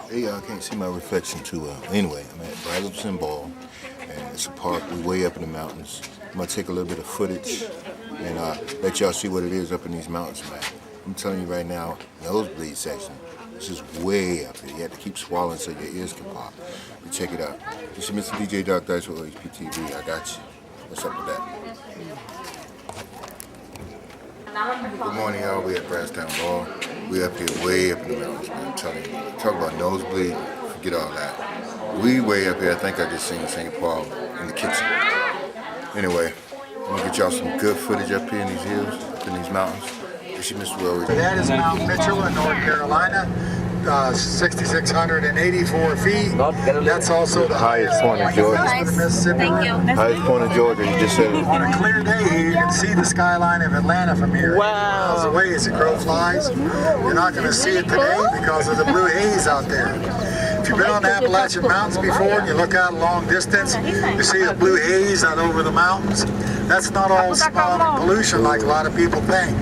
Hey, y'all can't see my reflection too well. Anyway, I'm at Ellucian Ball, and it's a park. We're way up in the mountains. I'm gonna take a little bit of footage and let y'all see what it is up in these mountains, man. I'm telling you right now, nosebleed section. This is way up here. You have to keep swallowing so your ears can pop. But check it out. This is Mr. DJ Dark Dice with HPTV. I got you. What's up with that? Good morning, y'all. We at Brasstown Ball. We up here way up in the mountains, man. I'm telling you. Talk about nosebleed, forget all that. We way up here. I think I just seen St. Paul in the kitchen. Anyway, I'm gonna get y'all some good footage up here in these hills, up in these mountains. This is Mr. Rory. That is Mount Mitchell in North Carolina. 6,684 feet. That's also the highest point in Georgia. Mississippi. Thank you. Highest point in Georgia. You just said it. On a clear day, you can see the skyline of Atlanta from here. Wow. Miles away as the crow flies. You're not going to see it today because of the blue haze out there. If you've been on the Appalachian Mountains before and you look out a long distance, you see the blue haze out over the mountains. That's not all smog and pollution like a lot of people think.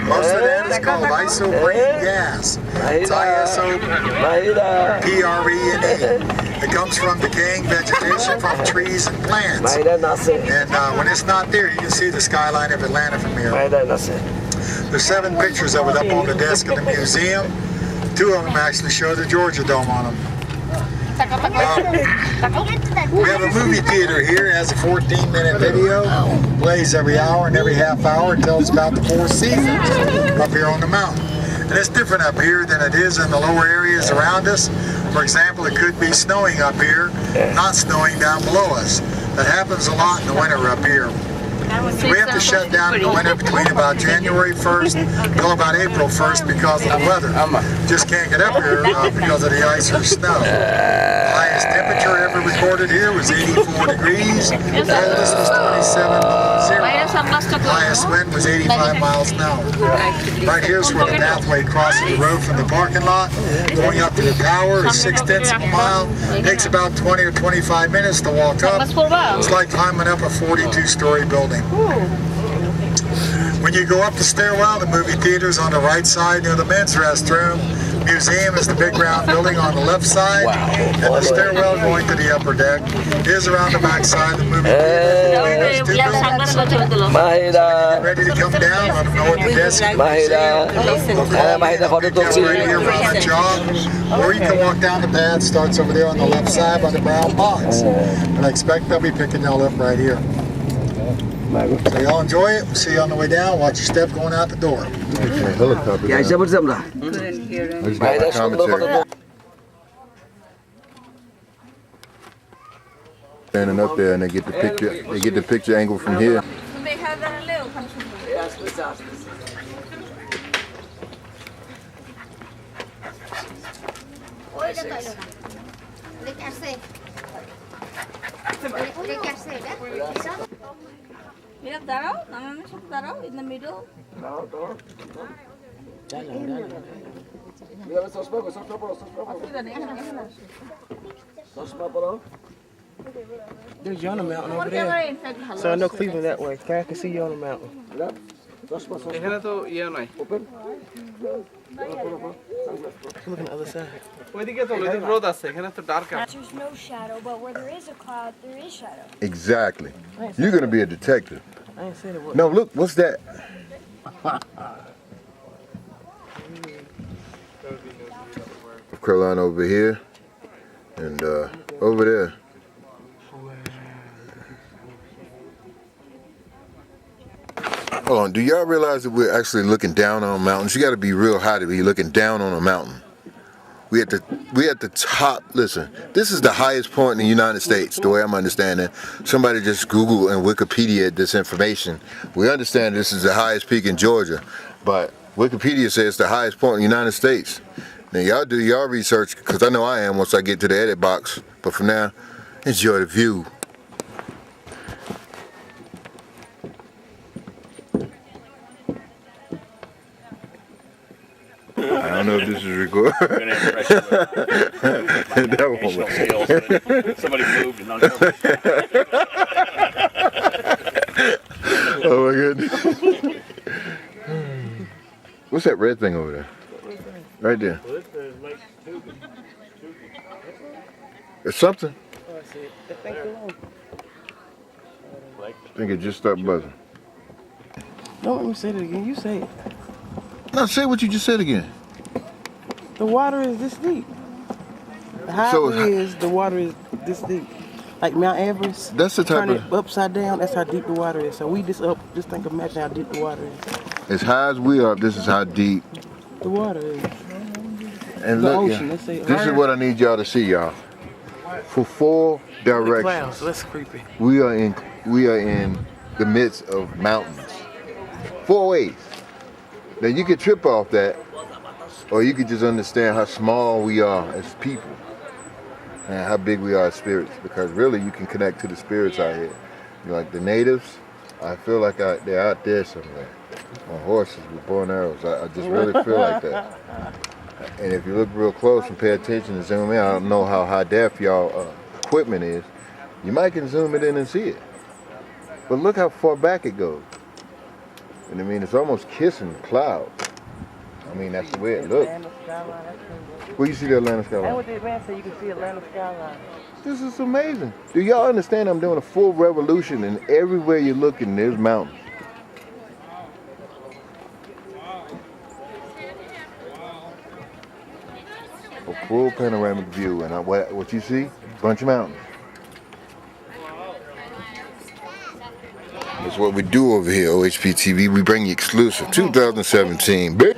Most of that is called isoprene gas. It's ISOPRENE. It comes from decaying vegetation from trees and plants. And when it's not there, you can see the skyline of Atlanta from here. There's 7 pictures of it up on the desk of the museum. 2 of them actually show the Georgia Dome on them. We have a movie theater here. It has a 14-minute video. Plays every hour and every half hour. It tells about the 4 seasons up here on the mountain. And it's different up here than it is in the lower areas around us. For example, it could be snowing up here, not snowing down below us. That happens a lot in the winter up here. We have to shut down in the winter between about January 1st till about April 1st because of the weather. Just can't get up here because of the ice or snow. The highest temperature ever recorded here was 84 degrees. The coldest was 27 below zero. The highest wind was 85 miles an hour. Right here's where the pathway crosses the road from the parking lot. Going up to the tower is 6/10 of a mile. It takes about 20 or 25 minutes to walk up. It's like climbing up a 42-story building. When you go up the stairwell, the movie theater's on the right side near the men's restroom. Museum is the big round building on the left side. And the stairwell going to the upper deck is around the back side of the movie theater. Between those 2 buildings. Ready to come down, let them know what the desk is. Right here around the job. Or you can walk down the path, starts over there on the left side by the brown box. And I expect they'll be picking y'all up right here. So y'all enjoy it. We'll see you on the way down. Watch your step going out the door. Helicopter. I just got my commentary. Standing up there and they get the picture. They get the picture angle from here. Look, Daro, Daro in the middle. There's you on the mountain over there. So I know Cleveland that way. I can see you on the mountain. এখানে তো ইয়া নাই open look on the other side ওইদিকে তো ওইদিকে রোদ আছে এখানে তো ডার্ক আছে There's no shadow, but where there is a cloud, there is shadow. Exactly. You're gonna be a detective. I ain't saying it was. No, look, what's that? Carolina over here, and over there. Hold on, do y'all realize that we're actually looking down on mountains? You got to be real high to be looking down on a mountain. We at the top. Listen, this is the highest point in the United States, the way I'm understanding. Somebody just Google and Wikipedia this information. We understand this is the highest peak in Georgia, but Wikipedia says it's the highest point in the United States. Now y'all do your research, because I know I am once I get to the edit box. But for now, enjoy the view. I don't know if this is recorded. That one was... Somebody moved and Oh my goodness. What's that red thing over there? Right there. Well, this is like two. It's something. Oh, I see it. That thing alone. I think it just stopped buzzing. Don't let me say that again. You say it. Now say what you just said again. The water is this deep. How So it is, the water is this deep. Like Mount Everest. That's the type turn of- it upside down. That's how deep the water is. So we just up. Just think, imagine how deep the water is. As high as we are, this is how deep. The water is. And The look, ocean, yeah, let's say this is Earth. what I need y'all to see, y'all. For 4 The directions, clouds. That's creepy. we are in the midst of mountains. 4 ways. Now you could trip off that, or you could just understand how small we are as people and how big we are as spirits. Because really, you can connect to the spirits out here. You know, like the natives, I feel like they're out there somewhere on horses with bow and arrows. I just really feel like that. And if you look real close and pay attention and zoom in, I don't know how high def y'all equipment is. You might can zoom it in and see it. But look how far back it goes. And I mean, it's almost kissing clouds. I mean, that's the way it looks. Atlanta skyline. That's crazy. Where you see the Atlanta skyline? And what this man said, you can see Atlanta skyline. This is amazing. Do y'all understand I'm doing a full revolution and everywhere you're looking, there's mountains. A full panoramic view, and what you see? Bunch of mountains. That's what we do over here, OHP TV. We bring you exclusive 2017. Bitch.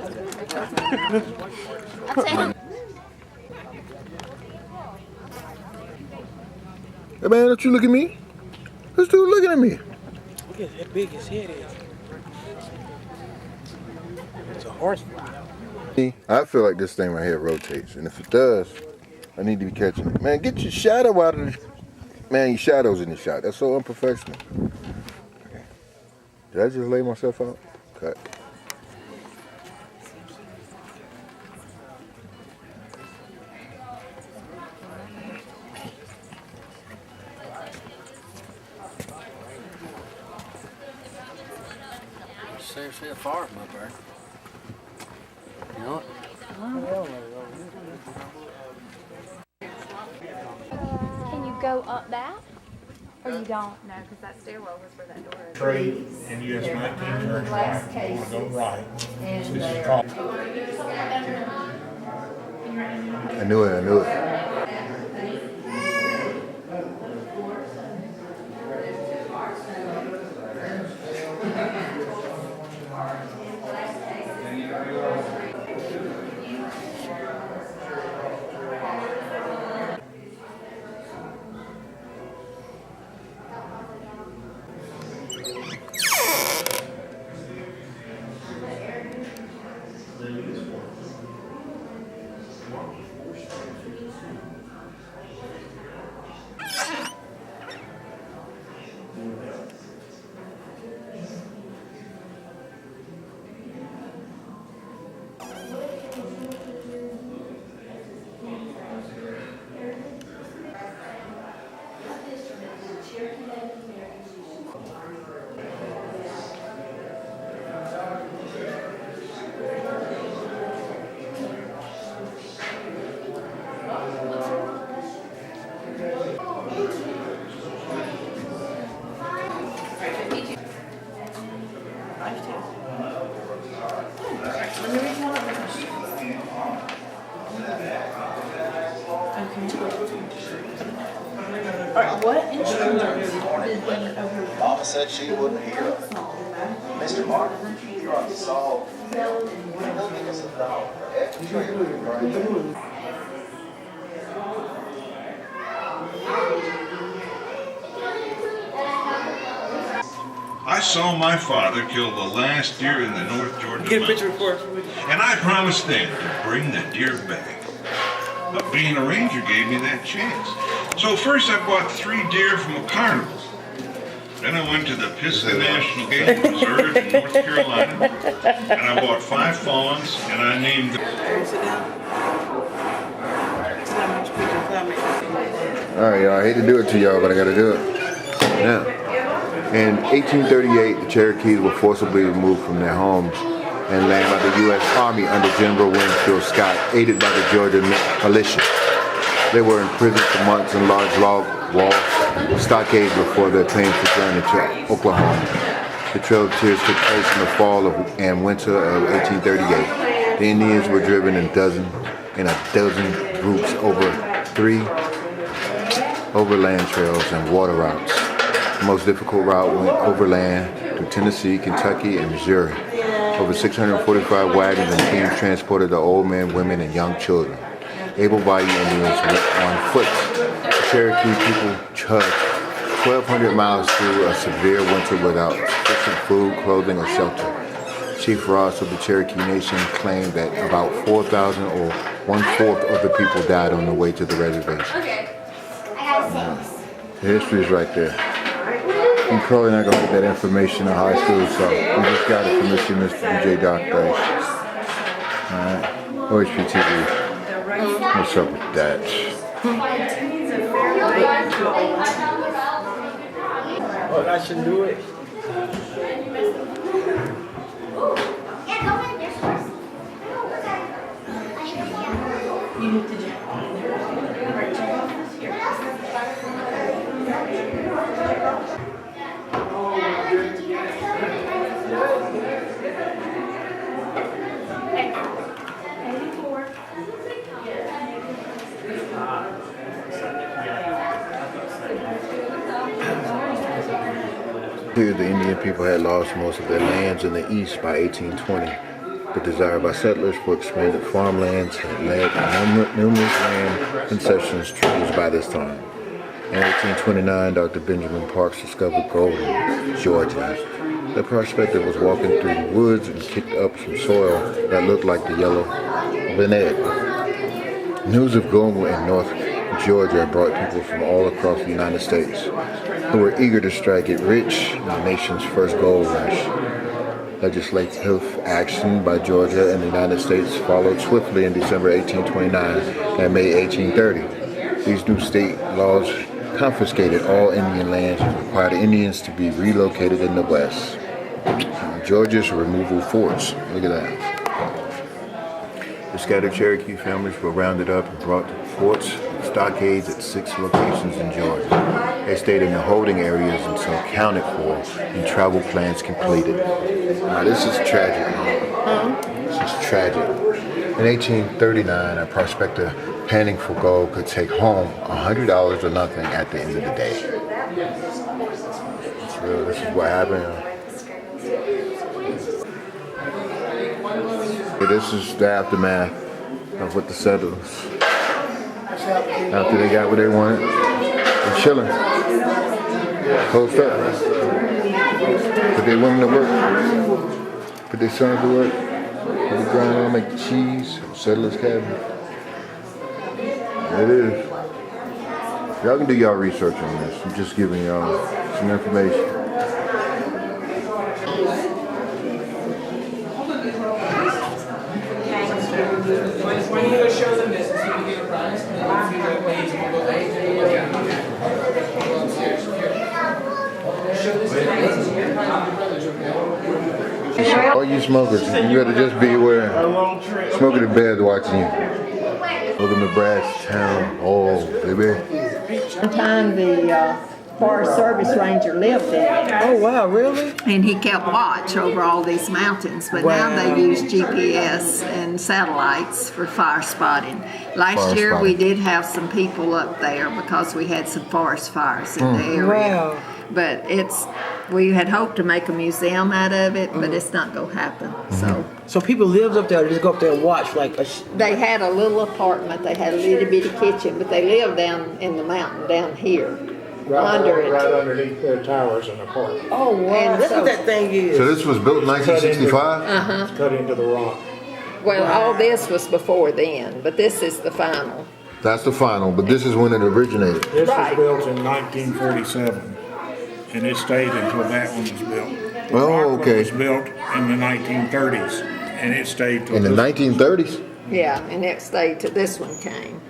Hey man, don't you look at me? This dude looking at me. Look at how big his head is. It's a horsefly. I feel like this thing right here rotates, and if it does, I need to be catching it. Man, get your shadow out of the... Man, your shadow's in the shot. That's so unprofessional. Okay. Did I just lay myself out? Cut. Seriously, a farm up there. You know it? Can you go up that? Or you don't? No, because that stairwell was where that door is. Trade and US 19 turns right. You want to go right. This is called. I knew it. Mama said she wouldn't hear of it. Mr. Martin, you're on the solve. I saw my father kill the last deer in the North Georgia Get a picture mountains, for us. and I promised them to bring the deer back. But being a ranger gave me that chance. So first I bought 3 deer from a carnival. Then I went to the Pisgah National Game Reserve in North Carolina, and I bought 5 fawns, and I named them. All right, y'all. I hate to do it to y'all, but I got to do it. Now, in 1838, the Cherokees were forcibly removed from their homes and land by the U.S. Army under General Winfield Scott, aided by the Georgia militia. They were imprisoned for months in large log walls, stockades before their painful journey to Oklahoma. The Trail of Tears took place in the fall and winter of 1838. The Indians were driven in a dozen groups over 3 overland trails and water routes. The most difficult route went overland through Tennessee, Kentucky, and Missouri. Over 645 wagons and teams transported the old men, women, and young children. Able-bodied Indians went on foot. The Cherokee people chugged 1,200 miles through a severe winter without sufficient food, clothing, or shelter. Chief Ross of the Cherokee Nation claimed that about 4,000 or 1/4 of the people died on the way to the reservation. The history is right there. I'm probably not going to get that information in high school, so we just got it from Mr. DJ Doctor. Alright, OHPTV. What's up with that? Oh, I should do it. Here, the Indian people had lost most of their lands in the east by 1820. The desire by settlers for expanded farmlands had led to numerous land concessions treaties by this time. In 1829, Dr. Benjamin Parks discovered gold in Georgia. The prospector was walking through the woods and kicked up some soil that looked like the yellow of an egg. News of gold in North Georgia brought people from all across the United States who were eager to strike it rich in the nation's first gold rush. Legislative action by Georgia and the United States followed swiftly in December 1829 and May 1830. These new state laws confiscated all Indian lands and required Indians to be relocated in the West. Georgia's removal force. Look at that. The scattered Cherokee families were rounded up and brought to forts and stockades at 6 locations in Georgia. They stayed in the holding areas until accounted for and travel plans completed. Now this is tragic. This is tragic. In 1839, a prospector panning for gold could take home $100 or nothing at the end of the day. It's real. This is what happened. This is the aftermath of what the settlers, after they got what they wanted, they're chilling, closed up, put their women to work, put their sons to work, put the grind on, make the cheese, settlers cabin. There it is. Y'all can do y'all research on this. I'm just giving y'all some information. When you go show them this, see if you get a prize. And then if you go page, you go page, and you look at it. Go upstairs. Show this to your All you smokers, you better just be aware. Smoking the bed's watching you. Welcome to Brass Town. Oh, baby. One time the Forest Service Ranger lived there. Oh, wow, really? And he kept watch over all these mountains, but now they use GPS and satellites for fire spotting. Last year we did have some people up there because we had some forest fires in the area. Wow. But we had hoped to make a museum out of it, but it's not going to happen. So people lived up there, just go up there and watch like They had a little apartment, they had a little bitty kitchen, but they lived down in the mountain down here. Under it. Right underneath their towers in the park. Oh, wow. And That's what that thing is. So this was built in 1965? It's cut into the rock. Well, all this was before then, but this is the final. That's the final, but this is when it originated. This Right. was built in 1947, and it stayed until that one was built. The Oh, rock one okay. was built in the 1930s, and it stayed till In the this- 1930s? Yeah, and it stayed till this one came.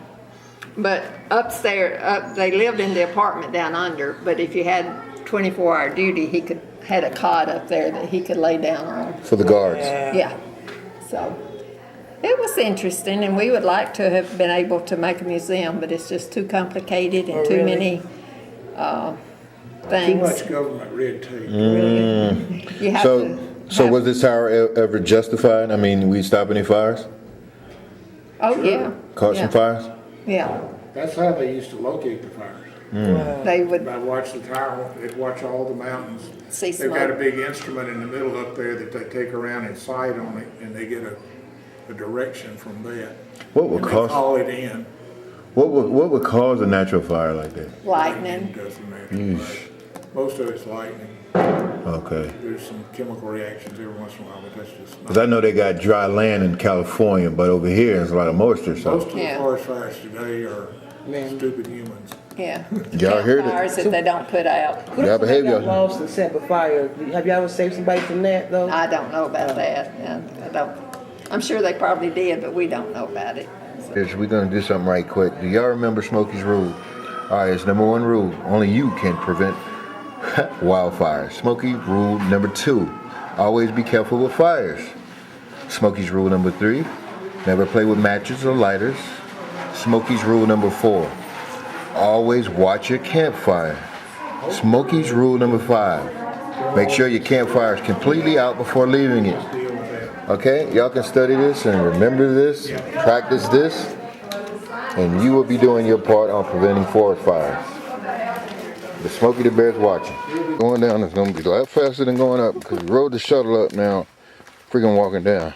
But upstairs, they lived in the apartment down under, but if you had 24-hour duty, he could had a cot up there that he could lay down on. For the guards. Yeah. So it was interesting, and we would like to have been able to make a museum, but it's just too complicated and too many things. Too much government red tape. You have to So was this tower ever justified? I mean, we stop any fires? Oh, yeah. Caught some fires? Yeah. That's how they used to locate the fires. They would By watch the tower, they'd watch all the mountains. see They've got a smoke. big instrument in the middle up there that they take around and sight on it, and they get a direction from that. What would And they cause call it in. what would cause a natural fire like that? Lightning. Doesn't matter. Yeesh. Most of it's lightning. Okay. There's some chemical reactions every once in a while, but that's just Because I know they got dry land in California, but over here there's a lot of moisture. most So of the Yeah. forest fires today are stupid humans. Yeah. Y'all heard it. Fires that they don't put out. Y'all behave Y'all yourself. lost and set the fire. Have y'all ever saved somebody from that though? I don't know about that. Yeah, I don't. I'm sure they probably did, but we don't know about it. We're gonna do something right quick. Do y'all remember Smokey's rule? All right, it's number 1 rule. Only you can prevent wildfires. Smokey rule number 2. Always be careful with fires. Smokey's rule number 3. Never play with matches or lighters. Smokey's rule number 4. Always watch your campfire. Smokey's rule number 5. Make sure your campfire is completely out before leaving it. Okay, y'all can study this and remember this, practice this, and you will be doing your part on preventing forest fires. The Smokey the Bear's watching. Going down is going to be a lot faster than going up because we rode the shuttle up now, freaking walking down.